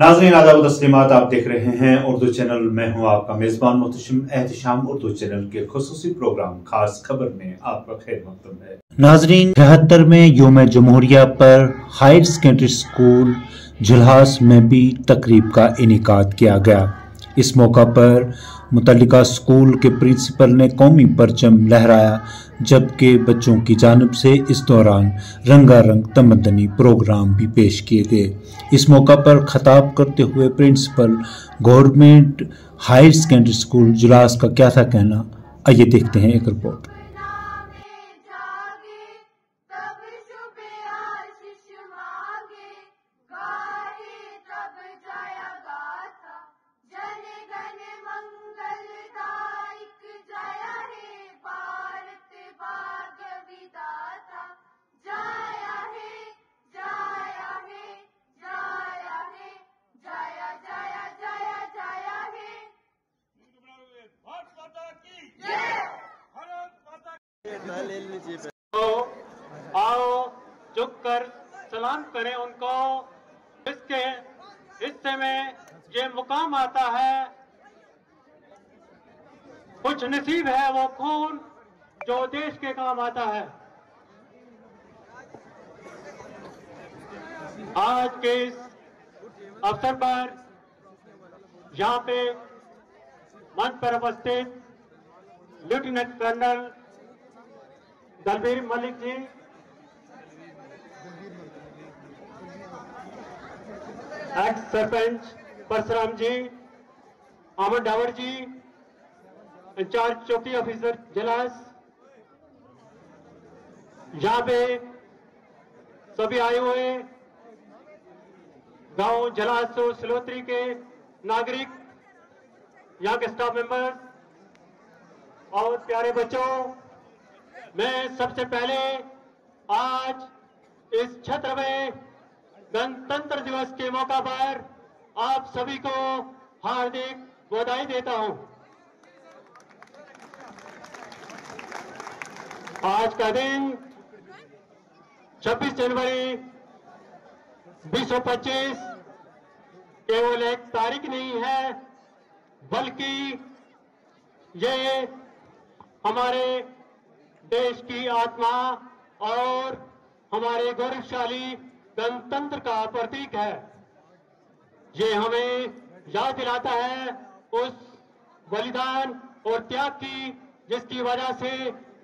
नाज़रीन आदाब तस्लीमात, आप देख रहे हैं उर्दू चैनल। मैं हूं आपका मेजबान मोहतशिम एहतिशाम। उर्दू चैनल के खुसूसी प्रोग्राम खास खबर में आपका खैर मकदम है। नाज़रीन, 73वें यौम जमहूरिया पर हायर सेकेंडरी स्कूल जुल्हास में भी तकरीब का इनेकाद किया गया। इस मौका पर मुतल्लिका स्कूल के प्रिंसिपल ने कौमी परचम लहराया, जबकि बच्चों की जानिब से इस दौरान रंगारंग तमद्दनी प्रोग्राम भी पेश किए गए। इस मौका पर खताब करते हुए principal government higher secondary school Julas का क्या था कहना, आइए देखते हैं एक रिपोर्ट। तो आओ झुक कर सलाम करें उनको, इसके हिस्से में ये मुकाम आता है। कुछ नसीब है वो खून जो देश के काम आता है। आज के इस अवसर पर यहाँ पे मंच पर उपस्थित lieutenant colonel Dalbir Malik ji, x sarpanch Parasram जी, अहमद डावर जी, इंचार्ज चौकी ऑफिसर जलास, यहाँ पे सभी आए हुए गांव जलास और सलोत्री के नागरिक, यहाँ के स्टाफ मेंबर्स और प्यारे बच्चों, मैं सबसे पहले आज इस क्षेत्र में गणतंत्र दिवस के मौका पर आप सभी को हार्दिक बधाई देता हूं। आज का दिन 26 जनवरी 2025 केवल एक तारीख नहीं है, बल्कि ये हमारे देश की आत्मा और हमारे गौरवशाली गणतंत्र का प्रतीक है। ये हमें याद दिलाता है उस बलिदान और त्याग की, जिसकी वजह से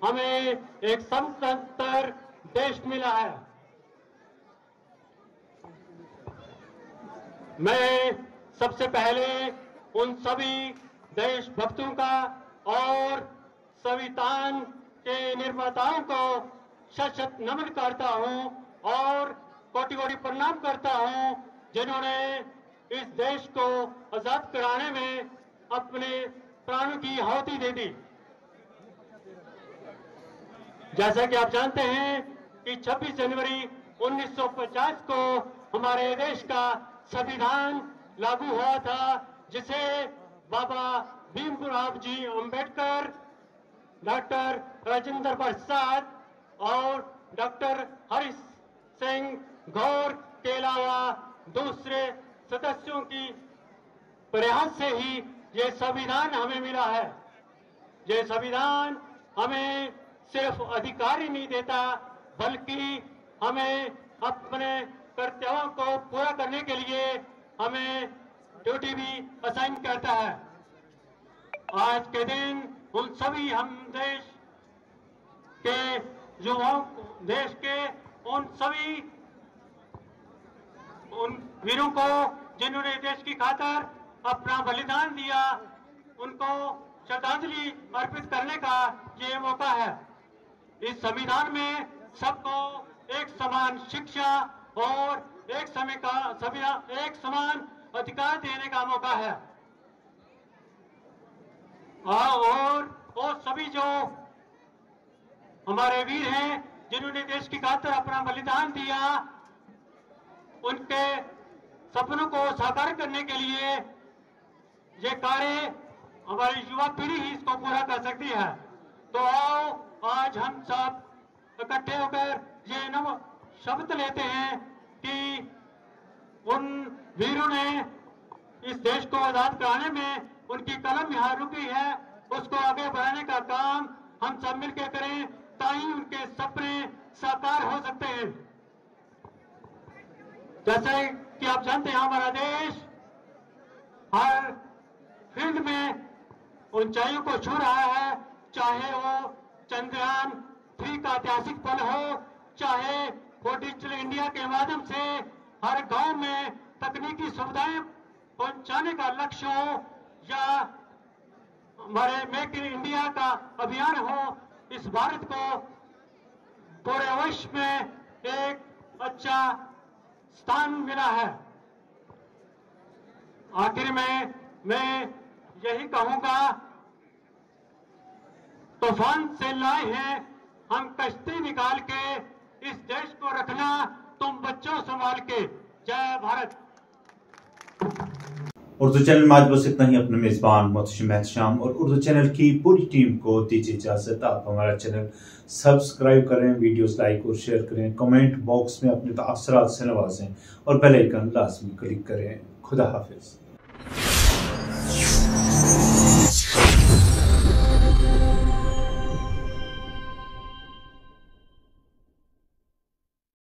हमें एक स्वतंत्र देश मिला है। मैं सबसे पहले उन सभी देशभक्तों का और संविधान के निर्माताओं को शत शत नमन करता हूं और कोटि कोटि प्रणाम करता हूं, जिन्होंने इस देश को आजाद कराने में अपने प्राणों की आहुति दे दी। जैसा कि आप जानते हैं कि 26 जनवरी 1950 को हमारे देश का संविधान लागू हुआ था, जिसे बाबा भीमराव जी अंबेडकर, डॉक्टर राजेंद्र प्रसाद और डॉक्टर हरि सिंह गौर के अलावा दूसरे सदस्यों की प्रयास से ही ये संविधान हमें मिला है। ये संविधान हमें सिर्फ अधिकार ही नहीं देता, बल्कि हमें अपने कर्तव्यों को पूरा करने के लिए हमें ड्यूटी भी असाइन करता है। आज के दिन उन सभी हम देश के युवाओं, देश के उन सभी उन वीरों को जिन्होंने देश की खातिर अपना बलिदान दिया, उनको श्रद्धांजलि अर्पित करने का ये मौका है। इस संविधान में सबको एक समान शिक्षा और एक समान अधिकार देने का मौका है। और सभी जो हमारे वीर हैं जिन्होंने देश की खातिर अपना बलिदान दिया, उनके सपनों को साकार करने के लिए ये कार्य हमारी युवा पीढ़ी ही इसको पूरा कर सकती है। तो आओ आज हम सब इकट्ठे होकर ये नव शपथ लेते हैं कि उन वीरों ने इस देश को आजाद कराने में उनकी कलम यहाँ रुकी है, उसको आगे बढ़ाने का काम हम सब मिलकर करें, ताकि उनके सपने साकार हो सकते हैं। जैसे कि आप जानते हैं, हमारा देश हर फील्ड में ऊंचाइयों को छू रहा है, चाहे वो चंद्रयान 3 का ऐतिहासिक पल हो, चाहे वो डिजिटल इंडिया के माध्यम से हर गांव में तकनीकी सुविधाएं पहुंचाने का लक्ष्य हो, या हमारे मेक इन इंडिया का अभियान हो। इस भारत को पूरे विश्व में एक अच्छा स्थान मिला है। आखिर में मैं यही कहूंगा, तूफान से लाए हैं हम कश्ती निकाल के, इस देश को रखना तुम बच्चों संभाल के। जय भारत। उर्दू चैनल में आज बस इतना ही। अपने मेजबान मोहतशिम एहतशाम और उर्दू चैनल की पूरी टीम को दीजिए इजाजत। आप हमारा चैनल सब्सक्राइब करें, वीडियोस लाइक और शेयर करें, कमेंट बॉक्स में अपने तासरात से नवाजें और बेल आइकन लाजमी क्लिक करें। खुदा हाफिज।